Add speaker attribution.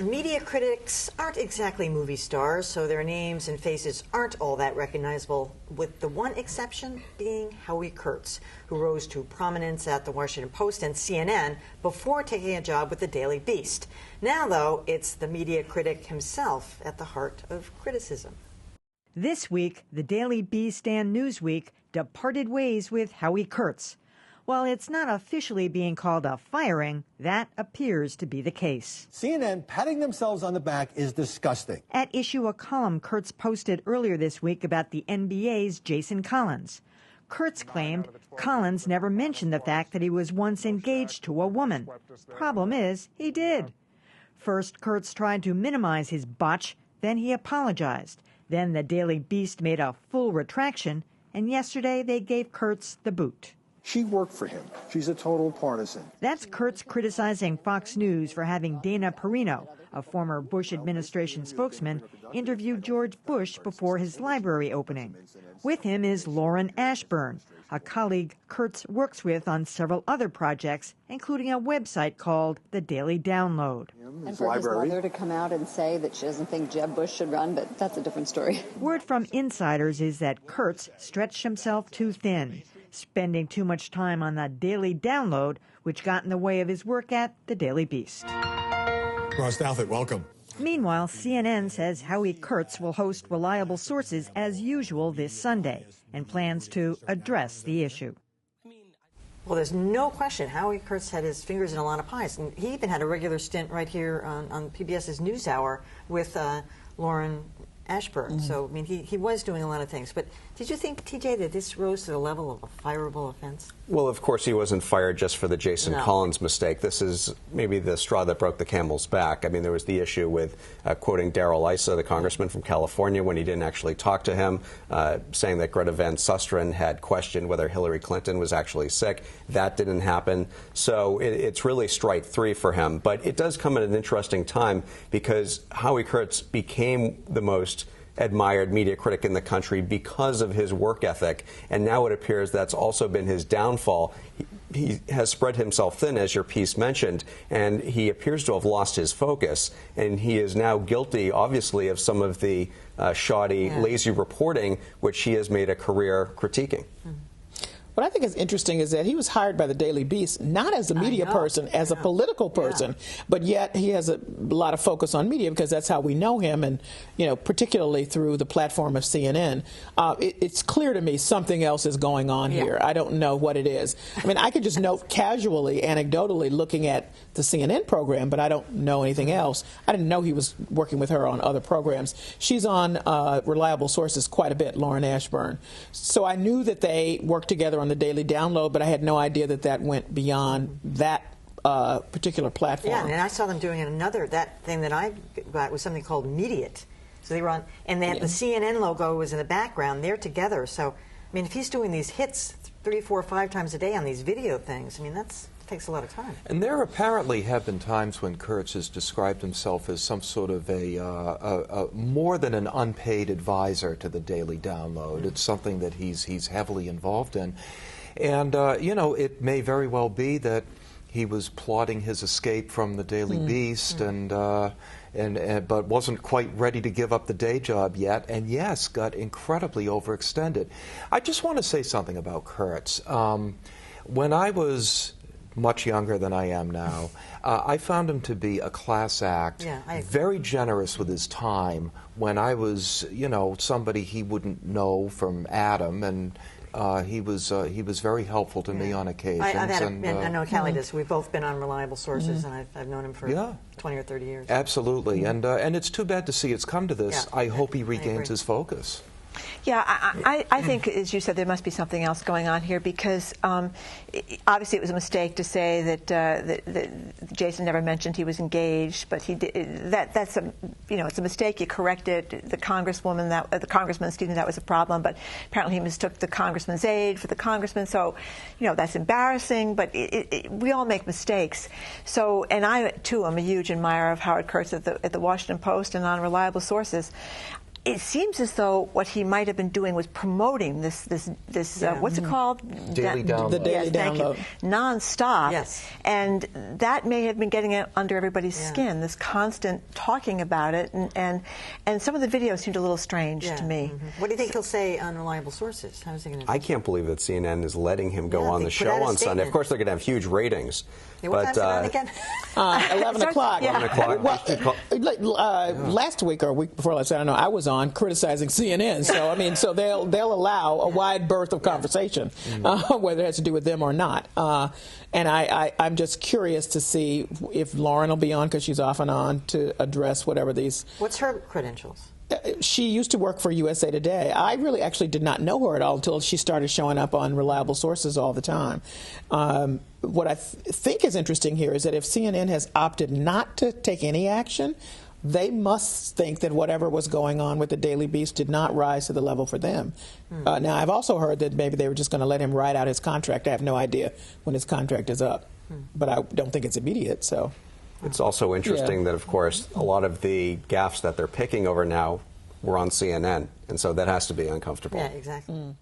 Speaker 1: Media critics aren't exactly movie stars, so their names and faces aren't all that recognizable, with the one exception being Howie Kurtz, who rose to prominence at the Washington Post and CNN before taking a job with the Daily Beast. Now, though, it's the media critic himself at the heart of criticism.
Speaker 2: This week, the Daily Beast and Newsweek departed ways with Howie Kurtz. While it's not officially being called a firing, that appears to be the case.
Speaker 3: CNN patting themselves on the back is disgusting.
Speaker 2: At issue, a column Kurtz posted earlier this week about the NBA's Jason Collins. Kurtz claimed Collins never mentioned the fact that he was once engaged to a woman. Problem is, he did. First, Kurtz tried to minimize his botch, then he apologized. Then the Daily Beast made a full retraction, and yesterday they gave Kurtz the boot.
Speaker 3: She worked for him. She's a total partisan.
Speaker 2: That's Kurtz criticizing Fox News for having Dana Perino, a former Bush administration spokesman, interview George Bush before his library opening. With him is Lauren Ashburn, a colleague Kurtz works with on several other projects, including a website called The Daily Download.
Speaker 4: And for his mother to come out and say that she doesn't think Jeb Bush should run, but that's a different story.
Speaker 2: Word from insiders is that Kurtz stretched himself too thin, spending too much time on the Daily Download, which got in the way of his work at the Daily Beast.
Speaker 5: Ross Douthat, welcome.
Speaker 2: Meanwhile, CNN says Howie Kurtz will host Reliable Sources as usual this Sunday and plans to address the issue.
Speaker 1: Well, there's no question Howie Kurtz had his fingers in a lot of pies. And he even had a regular stint right here on PBS's NewsHour with Lauren Ashburn. So, I mean, he was doing a lot of things. But did you think, TJ, that this rose to the level of a fireable offense?
Speaker 6: Well, of course, he wasn't fired just for the Jason Collins mistake. This is maybe the straw that broke the camel's back. I mean, there was the issue with quoting Darrell Issa, the congressman from California, when he didn't actually talk to him, saying that Greta Van Susteren had questioned whether Hillary Clinton was actually sick. That didn't happen. So it's really strike three for him. But it does come at an interesting time because Howie Kurtz became the most admired media critic in the country because of his work ethic, and now it appears that's also been his downfall. He has spread himself thin, as your piece mentioned, and he appears to have lost his focus, and he is now guilty, obviously, of some of the shoddy, lazy reporting, which he has made a career critiquing.
Speaker 7: What I think is interesting is that he was hired by the Daily Beast not as a media person, as a political person, but yet he has a lot of focus on media because that's how we know him, and particularly through the platform of CNN. It's clear to me something else is going on here. I don't know what it is. I mean, I could just note casually, anecdotally, looking at the CNN program, but I don't know anything else. I didn't know he was working with her on other programs. She's on Reliable Sources quite a bit, Lauren Ashburn. So I knew that they worked together on the Daily Download, but I had no idea that that went beyond that particular platform.
Speaker 1: Yeah, and I saw them doing that thing that I got was something called Mediate. So they were on, and they had the CNN logo was in the background. They're together. So, I mean, if he's doing these hits 3, 4, 5 times a day on these video things, I mean, that takes a lot of time.
Speaker 8: And there apparently have been times when Kurtz has described himself as some sort of a more than an unpaid advisor to the Daily Download. It's something that he's heavily involved in. And, it may very well be that he was plotting his escape from the Daily Beast but wasn't quite ready to give up the day job yet, and yes, got incredibly overextended. I just want to say something about Kurtz. When I was much younger than I am now, I found him to be a class act, very generous with his time. When I was, somebody he wouldn't know from Adam, and he was very helpful to me on occasions.
Speaker 1: I know Callie does. We've both been on Reliable Sources, and I've known him for 20 or 30 years.
Speaker 8: Absolutely, and it's too bad to see it's come to this. I hope he regains his focus.
Speaker 9: Yeah, I think, as you said, there must be something else going on here because obviously it was a mistake to say that Jason never mentioned he was engaged, but he did. That's it's a mistake. You corrected the congressman. That was a problem. But apparently he mistook the congressman's aide for the congressman. So, that's embarrassing. But we all make mistakes. So, and I too am a huge admirer of Howard Kurtz at the Washington Post and on Reliable Sources. it seems as though what he might have been doing was promoting this what's it called?
Speaker 8: Daily download.
Speaker 7: The daily download.
Speaker 9: Non-stop.
Speaker 1: Yes.
Speaker 9: And that may have been getting it under everybody's skin, this constant talking about it. And some of the videos seemed a little strange to me.
Speaker 1: What do you think he'll say on reliable sources? How is he going to do
Speaker 6: I can't believe that CNN is letting him go on
Speaker 1: they
Speaker 6: the
Speaker 1: put out
Speaker 6: show
Speaker 1: a
Speaker 6: on Sunday.
Speaker 1: statement.
Speaker 6: Of course, they're going to have huge ratings.
Speaker 1: Yeah, what time's it on again?
Speaker 7: 11 o'clock.
Speaker 6: 11 o'clock.
Speaker 7: Last week or a week before last, I don't know, I was on criticizing CNN. So, I mean, so they'll allow a wide berth of conversation, whether it has to do with them or not. And I'm just curious to see if Lauren will be on, because she's off and on, to address whatever these...
Speaker 1: What's her credentials?
Speaker 7: She used to work for USA Today. I really actually did not know her at all until she started showing up on reliable sources all the time. What I think is interesting here is that if CNN has opted not to take any action, they must think that whatever was going on with the Daily Beast did not rise to the level for them. Now, I've also heard that maybe they were just going to let him ride out his contract. I have no idea when his contract is up, but I don't think it's immediate, so...
Speaker 6: It's also interesting that, of course, a lot of the gaffes that they're picking over now were on CNN, and so that has to be uncomfortable.
Speaker 1: Yeah, exactly.